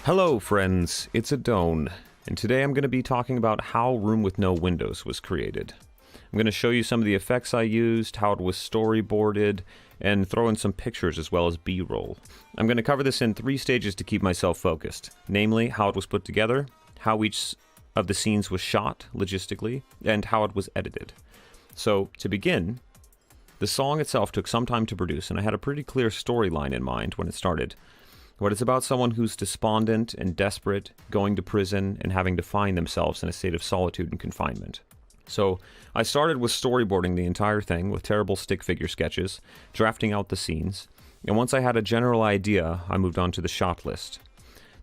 Hello friends, it's Adone, and today I'm going to be talking about how Room with No Windows was created. I'm going to show you some of the effects I used, how it was storyboarded, and throw in some pictures as well as B-roll. I'm going to cover this in 3 stages to keep myself focused, namely how it was put together, how each of the scenes was shot logistically, and how it was edited. So, to begin, the song itself took some time to produce, and I had a pretty clear storyline in mind when it started. What it's about someone who's despondent and desperate, going to prison, and having to find themselves in a state of solitude and confinement. So, I started with storyboarding the entire thing with terrible stick figure sketches, drafting out the scenes, and once I had a general idea, I moved on to the shot list.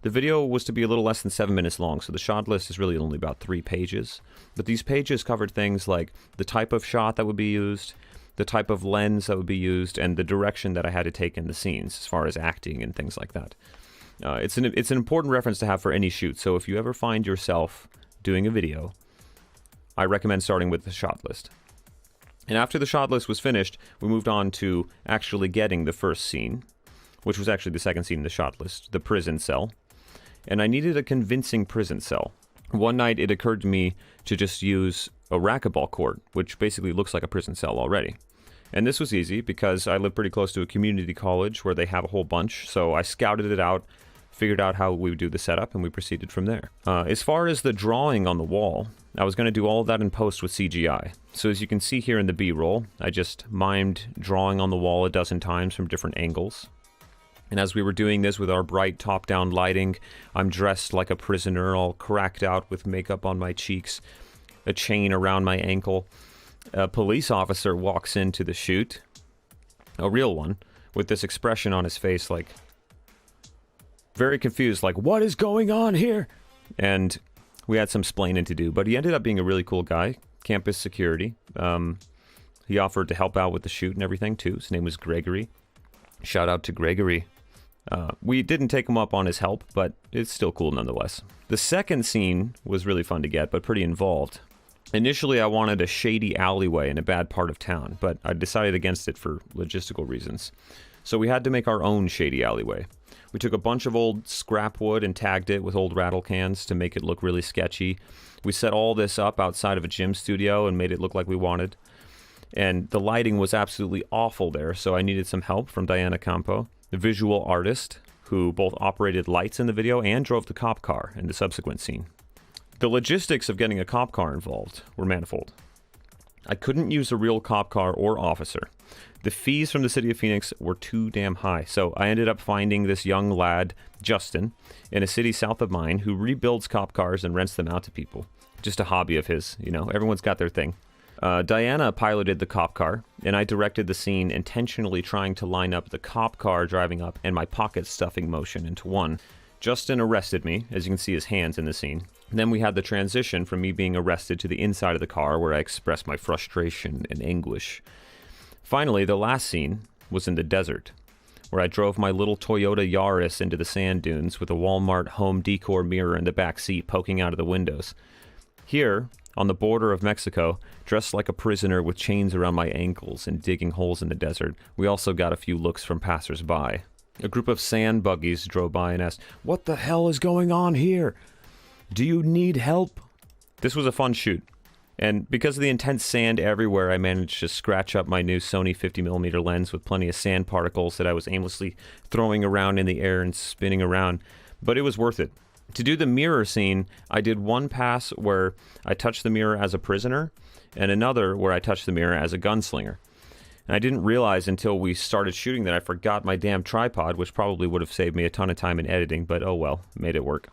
The video was to be a little less than 7 minutes long, so the shot list is really only about 3 pages. But these pages covered things like the type of shot that would be used, the type of lens that would be used, and the direction that I had to take in the scenes, as far as acting and things like that. It's an important reference to have for any shoot, so if you ever find yourself doing a video, I recommend starting with the shot list. And after the shot list was finished, we moved on to actually getting the first scene, which was actually the second scene in the shot list, the prison cell. And I needed a convincing prison cell. One night it occurred to me to just use a racquetball court, which basically looks like a prison cell already. And this was easy because I live pretty close to a community college where they have a whole bunch, so I scouted it out, figured out how we would do the setup, and we proceeded from there. As far as the drawing on the wall, I was going to do all of that in post with CGI. So as you can see here in the B-roll, I just mimed drawing on the wall a dozen times from different angles. And as we were doing this with our bright top-down lighting, I'm dressed like a prisoner, all cracked out with makeup on my cheeks, a chain around my ankle. A police officer walks into the shoot, a real one, with this expression on his face like, very confused, like, what is going on here? And we had some splaining to do, but he ended up being a really cool guy, campus security. He offered to help out with the shoot and everything too. His name was Gregory. Shout out to Gregory. We didn't take him up on his help, but it's still cool nonetheless. The second scene was really fun to get, but pretty involved. Initially, I wanted a shady alleyway in a bad part of town, but I decided against it for logistical reasons. So we had to make our own shady alleyway. We took a bunch of old scrap wood and tagged it with old rattle cans to make it look really sketchy. We set all this up outside of a gym studio and made it look like we wanted. And the lighting was absolutely awful there, so I needed some help from Diana Campo, the visual artist who both operated lights in the video and drove the cop car in the subsequent scene. The logistics of getting a cop car involved were manifold. I couldn't use a real cop car or officer. The fees from the city of Phoenix were too damn high, so I ended up finding this young lad, Justin, in a city south of mine who rebuilds cop cars and rents them out to people. Just a hobby of his, you know, everyone's got their thing. Diana piloted the cop car, and I directed the scene intentionally trying to line up the cop car driving up and my pocket stuffing motion into one. Justin arrested me, as you can see his hands in the scene. Then we had the transition from me being arrested to the inside of the car where I expressed my frustration and anguish. Finally, the last scene was in the desert, where I drove my little Toyota Yaris into the sand dunes with a Walmart home decor mirror in the back seat poking out of the windows. Here, on the border of Mexico, dressed like a prisoner with chains around my ankles and digging holes in the desert, we also got a few looks from passers-by. A group of sand buggies drove by and asked, "What the hell is going on here? Do you need help?" This was a fun shoot, and because of the intense sand everywhere, I managed to scratch up my new Sony 50mm lens with plenty of sand particles that I was aimlessly throwing around in the air and spinning around, but it was worth it. To do the mirror scene, I did one pass where I touched the mirror as a prisoner, and another where I touched the mirror as a gunslinger. And I didn't realize until we started shooting that I forgot my damn tripod, which probably would have saved me a ton of time in editing, but oh well, made it work.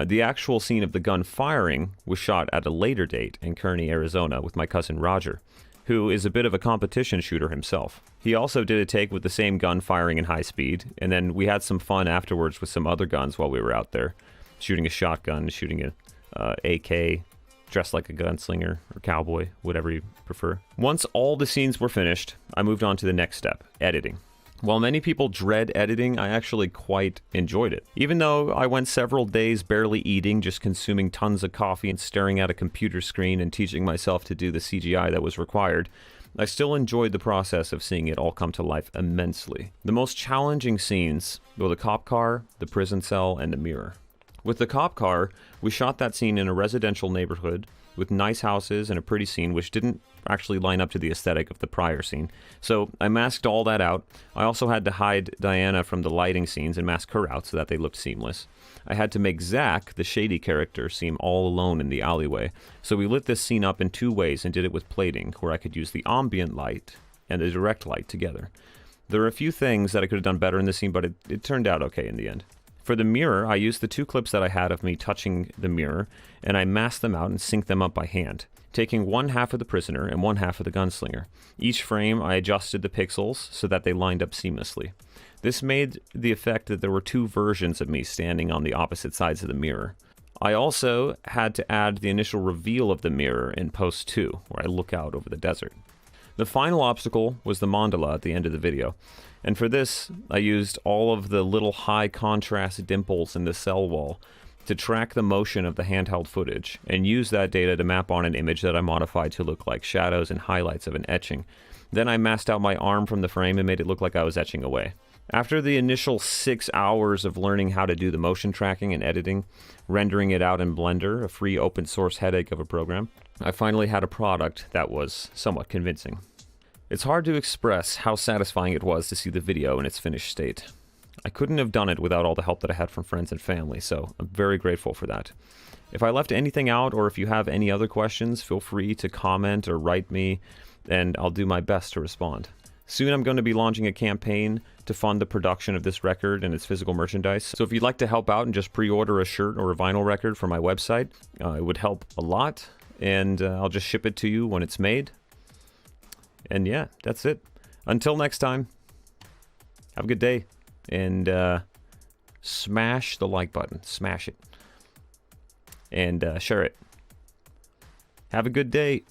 The actual scene of the gun firing was shot at a later date in Kearney, Arizona with my cousin Roger, who is a bit of a competition shooter himself. He also did a take with the same gun firing in high speed, and then we had some fun afterwards with some other guns while we were out there. Shooting a shotgun, shooting a AK, dressed like a gunslinger or cowboy, whatever you prefer. Once all the scenes were finished, I moved on to the next step, editing. While many people dread editing, I actually quite enjoyed it. Even though I went several days barely eating, just consuming tons of coffee and staring at a computer screen and teaching myself to do the CGI that was required, I still enjoyed the process of seeing it all come to life immensely. The most challenging scenes were the cop car, the prison cell, and the mirror. With the cop car, we shot that scene in a residential neighborhood with nice houses and a pretty scene which didn't actually line up to the aesthetic of the prior scene. So I masked all that out. I also had to hide Diana from the lighting scenes and mask her out so that they looked seamless. I had to make Zach, the Shady character, seem all alone in the alleyway. So we lit this scene up in two ways and did it with plating, where I could use the ambient light and the direct light together. There are a few things that I could have done better in this scene, but it turned out okay in the end. For the mirror, I used the two clips that I had of me touching the mirror, and I masked them out and synced them up by hand, taking one half of the prisoner and one half of the gunslinger. Each frame, I adjusted the pixels so that they lined up seamlessly. This made the effect that there were two versions of me standing on the opposite sides of the mirror. I also had to add the initial reveal of the mirror in post 2, where I look out over the desert. The final obstacle was the mandala at the end of the video. And for this, I used all of the little high contrast dimples in the cell wall to track the motion of the handheld footage and use that data to map on an image that I modified to look like shadows and highlights of an etching. Then I masked out my arm from the frame and made it look like I was etching away. After the initial 6 hours of learning how to do the motion tracking and editing, rendering it out in Blender, a free open source headache of a program, I finally had a product that was somewhat convincing. It's hard to express how satisfying it was to see the video in its finished state. I couldn't have done it without all the help that I had from friends and family, so I'm very grateful for that. If I left anything out, or if you have any other questions, feel free to comment or write me, and I'll do my best to respond. Soon I'm going to be launching a campaign to fund the production of this record and its physical merchandise. So if you'd like to help out and just pre-order a shirt or a vinyl record from my website, it would help a lot, and I'll just ship it to you when it's made. And yeah, that's it. Until next time, have a good day, and smash the like button. Smash it. And share it. Have a good day.